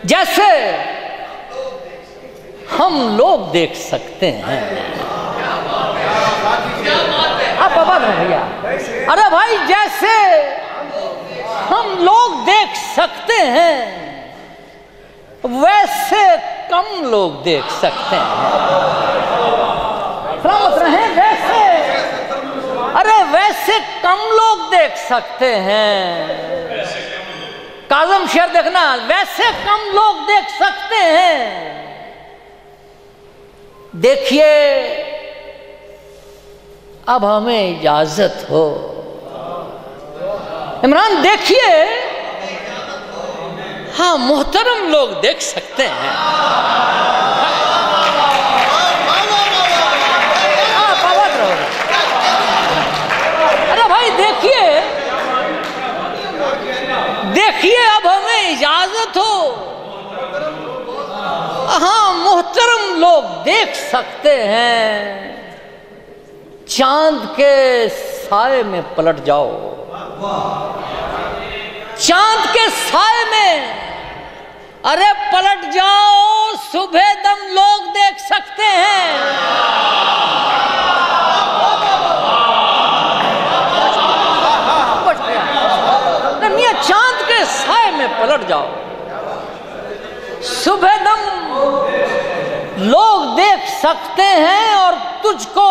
जैसे हम लोग देख सकते हैं। आप बाबा भैया, अरे भाई जैसे हम लोग देख सकते हैं वैसे कम लोग देख सकते हैं। समझ रहे हैं? वैसे, अरे वैसे कम लोग देख सकते हैं। काज़म शेर देखना, वैसे कम लोग देख सकते हैं। देखिए अब हमें इजाजत हो। इमरान देखिए, हाँ मोहतरम लोग देख सकते हैं। अरे भाई देखिए, देखिए अब हमें इजाजत हो। हाँ मोहतरम लोग देख सकते हैं। चांद के साए में पलट जाओ, चांद के साए में अरे पलट जाओ, सुबह दम लोग देख सकते हैं। मियां चांद के साए में पलट जाओ, सुबह दम लोग देख सकते हैं। और तुझको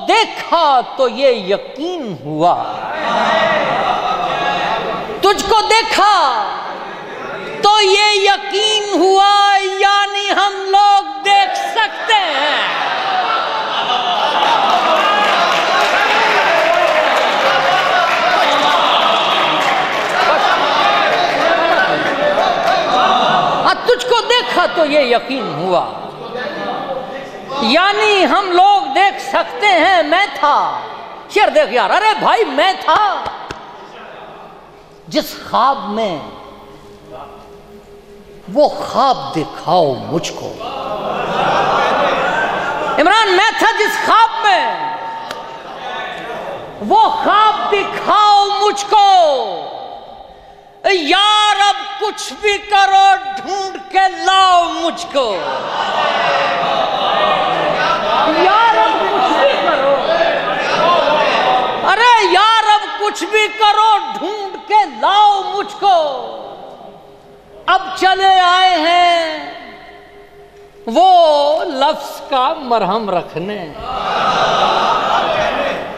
देखा तो ये यकीन हुआ, तुझको देखा तो ये यकीन हुआ, यानी हम लोग देख सकते हैं। तुझको देखा तो ये यकीन हुआ, यानी हम लोग देख सकते हैं। मैं था, शेर देख यार, अरे भाई मैं था जिस ख्वाब में, वो ख्वाब दिखाओ मुझको। इमरान मैं था जिस ख्वाब में, वो ख्वाब दिखाओ मुझको। यार अब कुछ भी करो, ढूंढ के लाओ मुझको। यार अब कुछ भी करो, अरे यार अब कुछ भी करो, ढूंढ के लाओ मुझको। अब चले आए हैं वो लफ्ज का मरहम रखने।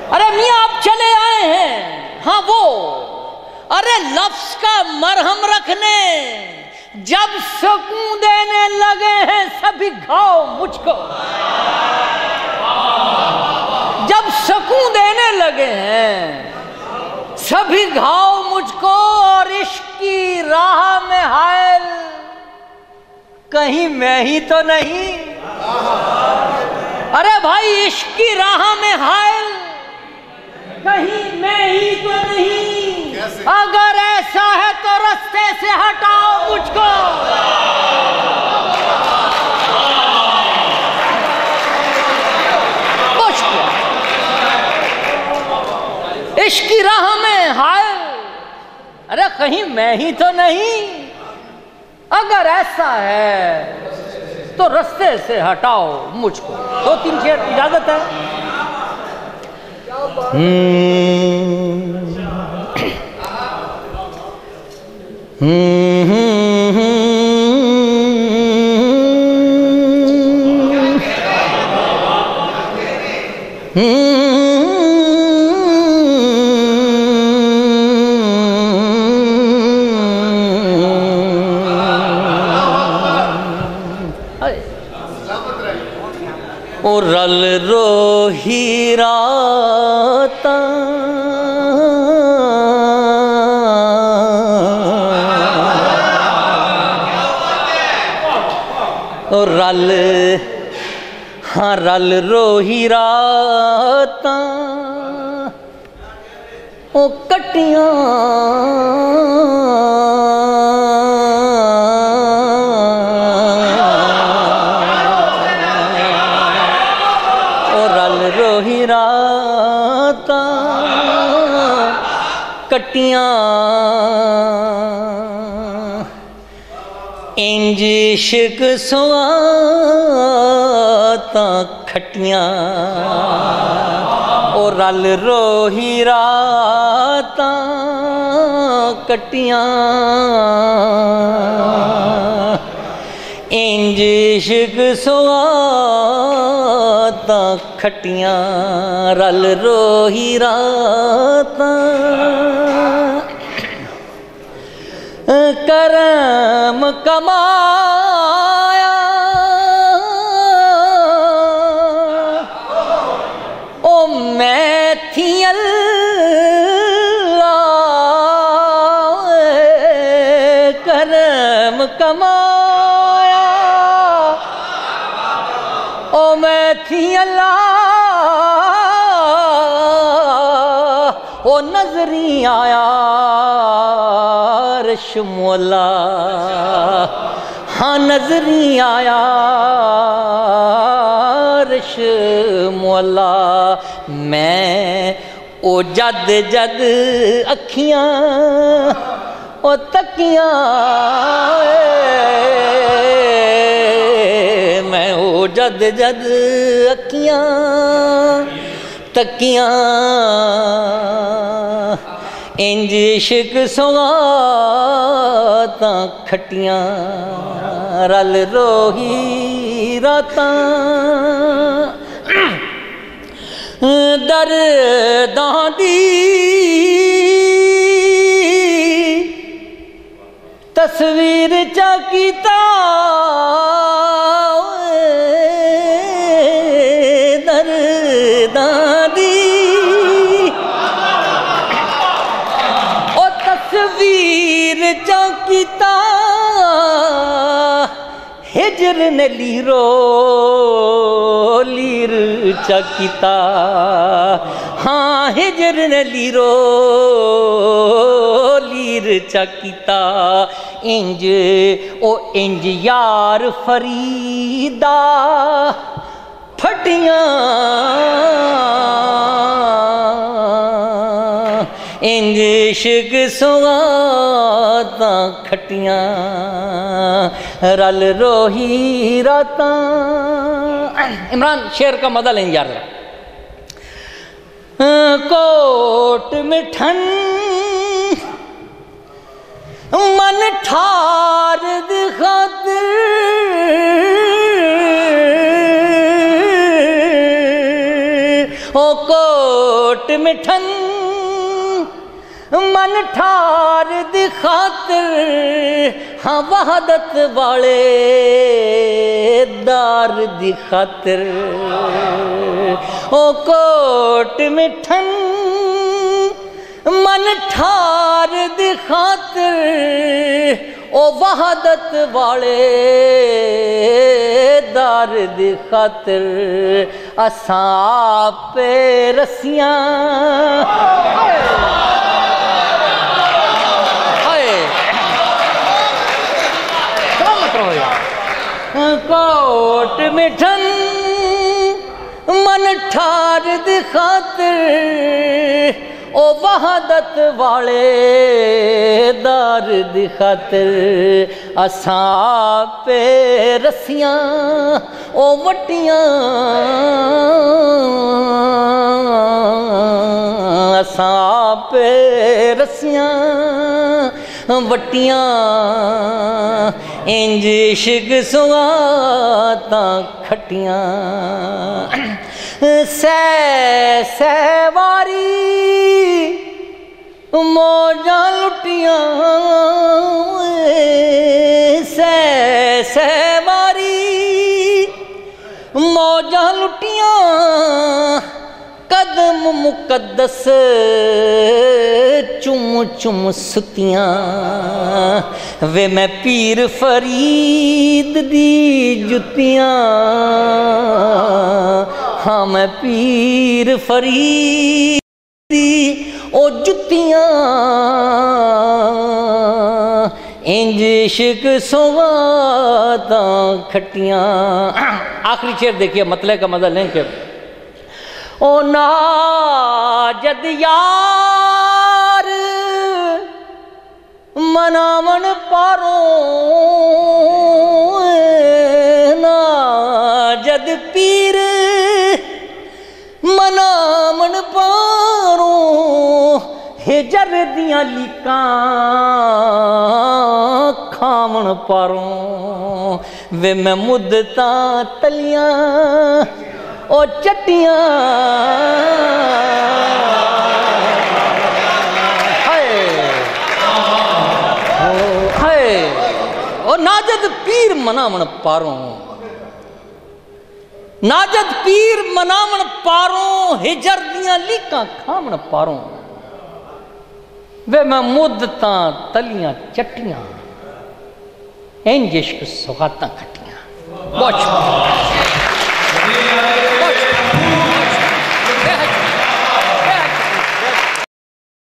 अरे मियां अब चले आए हैं, हाँ वो, अरे लफ्ज का मरहम रखने। जब सुकून देने लगे हैं सभी घाव मुझको, जब सुकून देने लगे हैं सभी घाव मुझको। और इश्क की राह में हायल कहीं मैं ही तो नहीं। अरे भाई इश्क की राह में हायल कहीं मैं ही तो नहीं। अगर ऐसा है तो रास्ते से हटाओ मुझको। इश्क की राह में हाय, अरे कहीं मैं ही तो नहीं। अगर ऐसा है तो रास्ते से हटाओ मुझको। 2-3 शेर इजाजत है। ओ रल रोही राता ओ रल, हाँ रल रोही राता ओ कटियां राता कटियां इंज इश्क सुआता खटियां ओ रल रोही रातां कटियां इंज इश्क सुआता खटियां रल रोही रातां करम कमाया ओ मैं थी अल्लाह करम कमाया ओ मैं थी अल्लाह ओ नजरी आया मौला हाँ नजरी आया रश मौला मैं ओ जद जद अखियां ओ तकियां मैं ओ जद जद अखियां तकियां इंज इश्क सुआता खटियां रल रोही रातां दर्दां दी तस्वीर चा कीता दर्दां दी तस्वीर चा कीता हिजर ने लीरो लीर चा कीता हाँ हिजर ने लीरो लीर चा कीता इंज ओ इंज यार फरीदा फटियां इंज इश्क सुआता खटियां रल रोही रातां। इमरान शेर का मजा लें यार। कोट में ठन मन ठार दिखाते ओ कोट में ठन मन ठार दी खातिर हाँ वहादत वाले दार दी खातिर ओ कोट मिठन मन ठार दी खातिर ओ वहादत वाले दार दी खातिर असां पे रसियां कोट मिठन मन ठार दी खातिर ओ वहादत वाले दार दी खातिर असां पे रसियां ओ वटियां असां पे रसियां वटियां इंज इश्क सुआता खटियां सै वारी मौजां लुटियां सै वारी मौजां लुटियां कदम मुकद्दस चुम चुम सुतियां वे मैं पीर फरीद दी जुतियां हाँ मैं पीर फरीद दी ओ जुतियां इंज इश्क सुआता खटियां। आखिरी शेर देखिए मतले का मजा लें के ओ नाजद यार मनावन पारों दियां लीकां खावण पारों वे मैं मुद्दतां तलियां ओ चट्टियां ओ नाजद पीर मनावण पारों नाजद पीर मनावण पारों हिजर दियां लीकां खावण पारों वे मैं मुद्दतां तलियां चट्टियां इंज इश्क सुगातां खट्टियां। बहुत शुक्रिया।